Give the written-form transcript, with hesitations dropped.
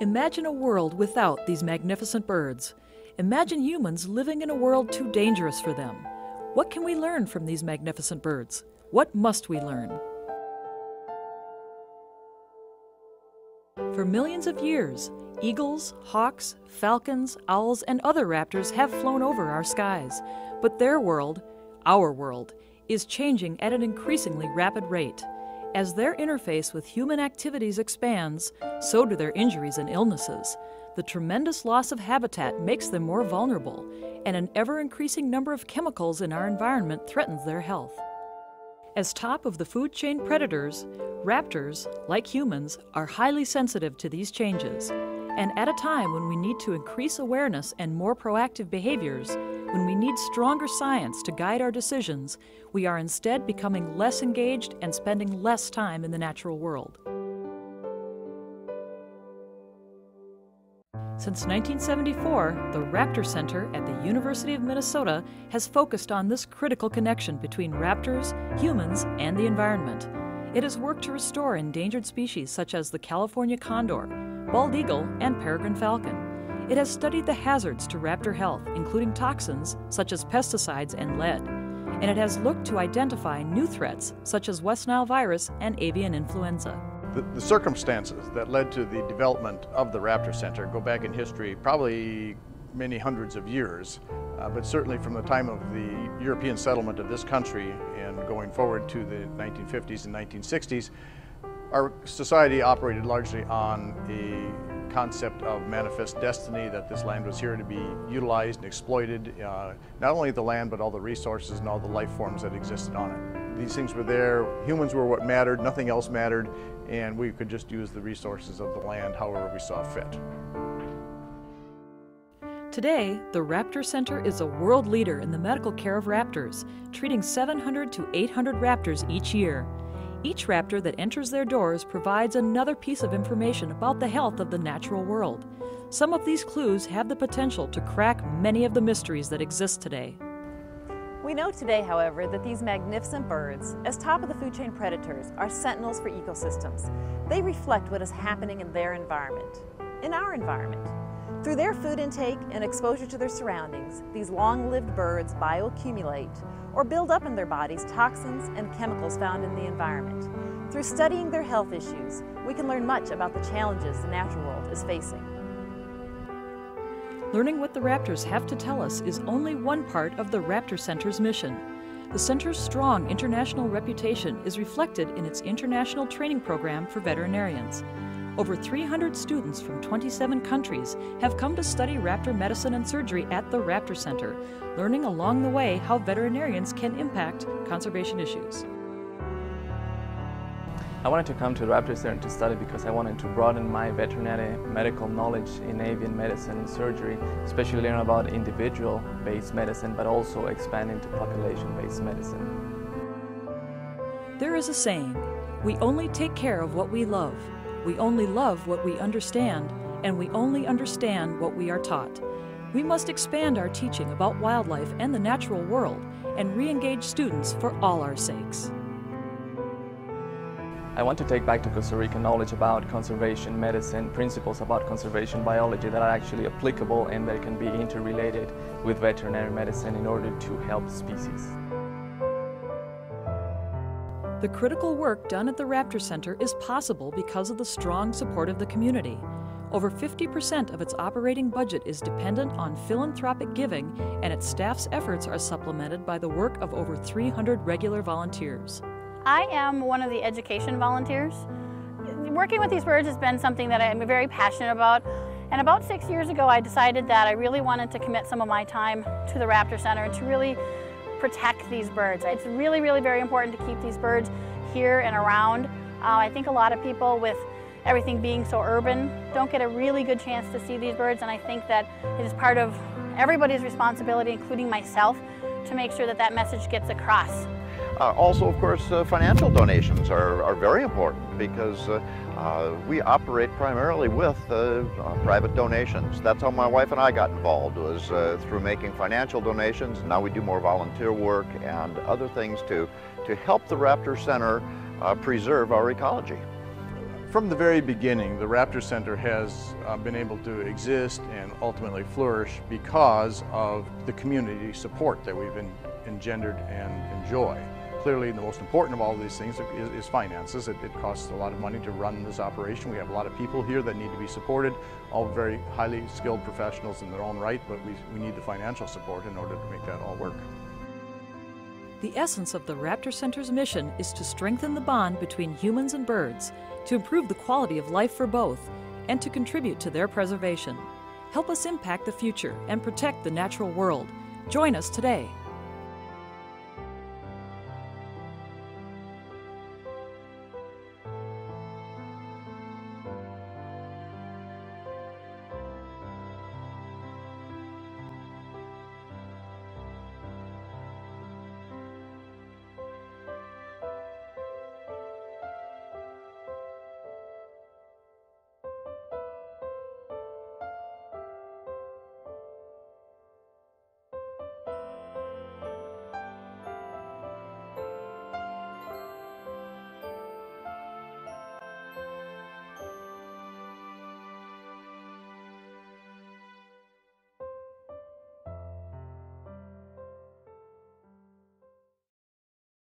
Imagine a world without these magnificent birds. Imagine humans living in a world too dangerous for them. What can we learn from these magnificent birds? What must we learn? For millions of years, eagles, hawks, falcons, owls, and other raptors have flown over our skies. But their world, our world, is changing at an increasingly rapid rate. As their interface with human activities expands, so do their injuries and illnesses. The tremendous loss of habitat makes them more vulnerable, and an ever-increasing number of chemicals in our environment threatens their health. As top of the food chain predators, raptors, like humans, are highly sensitive to these changes. And at a time when we need to increase awareness and more proactive behaviors, when we need stronger science to guide our decisions, we are instead becoming less engaged and spending less time in the natural world. Since 1974, the Raptor Center at the University of Minnesota has focused on this critical connection between raptors, humans, and the environment. It has worked to restore endangered species such as the California condor, bald eagle, and peregrine falcon. It has studied the hazards to raptor health, including toxins such as pesticides and lead. And it has looked to identify new threats such as West Nile virus and avian influenza. The circumstances that led to the development of the Raptor Center go back in history probably many hundreds of years, but certainly from the time of the European settlement of this country and going forward to the 1950s and 1960s, our society operated largely on a concept of manifest destiny, that this land was here to be utilized and exploited, not only the land but all the resources and all the life forms that existed on it. These things were there, humans were what mattered, nothing else mattered, and we could just use the resources of the land however we saw fit. Today, the Raptor Center is a world leader in the medical care of raptors, treating 700 to 800 raptors each year. Each raptor that enters their doors provides another piece of information about the health of the natural world. Some of these clues have the potential to crack many of the mysteries that exist today. We know today, however, that these magnificent birds, as top of the food chain predators, are sentinels for ecosystems. They reflect what is happening in their environment, in our environment. Through their food intake and exposure to their surroundings, these long-lived birds bioaccumulate or build up in their bodies toxins and chemicals found in the environment. Through studying their health issues, we can learn much about the challenges the natural world is facing. Learning what the raptors have to tell us is only one part of the Raptor Center's mission. The center's strong international reputation is reflected in its international training program for veterinarians. Over 300 students from 27 countries have come to study raptor medicine and surgery at the Raptor Center, learning along the way how veterinarians can impact conservation issues. I wanted to come to the Raptor Center to study because I wanted to broaden my veterinary medical knowledge in avian medicine and surgery, especially learn about individual-based medicine, but also expand into population-based medicine. There is a saying, we only take care of what we love. We only love what we understand, and we only understand what we are taught. We must expand our teaching about wildlife and the natural world and re-engage students for all our sakes. I want to take back to Costa Rica knowledge about conservation medicine, principles about conservation biology that are actually applicable and that can be interrelated with veterinary medicine in order to help species. The critical work done at the Raptor Center is possible because of the strong support of the community. Over 50% of its operating budget is dependent on philanthropic giving, and its staff's efforts are supplemented by the work of over 300 regular volunteers. I am one of the education volunteers. Working with these birds has been something that I'm very passionate about, and about 6 years ago I decided that I really wanted to commit some of my time to the Raptor Center to really protect these birds. It's really, really very important to keep these birds here and around. I think a lot of people, with everything being so urban, don't get a really good chance to see these birds, and I think that it is part of everybody's responsibility, including myself, to make sure that that message gets across. Also, of course, financial donations are very important because we operate primarily with private donations. That's how my wife and I got involved, was through making financial donations. Now we do more volunteer work and other things to help the Raptor Center preserve our ecology. From the very beginning, the Raptor Center has been able to exist and ultimately flourish because of the community support that we've engendered and enjoy. Clearly, the most important of all of these things is finances. It costs a lot of money to run this operation. We have a lot of people here that need to be supported, all very highly skilled professionals in their own right, but we need the financial support in order to make that all work. The essence of the Raptor Center's mission is to strengthen the bond between humans and birds, to improve the quality of life for both, and to contribute to their preservation. Help us impact the future and protect the natural world. Join us today.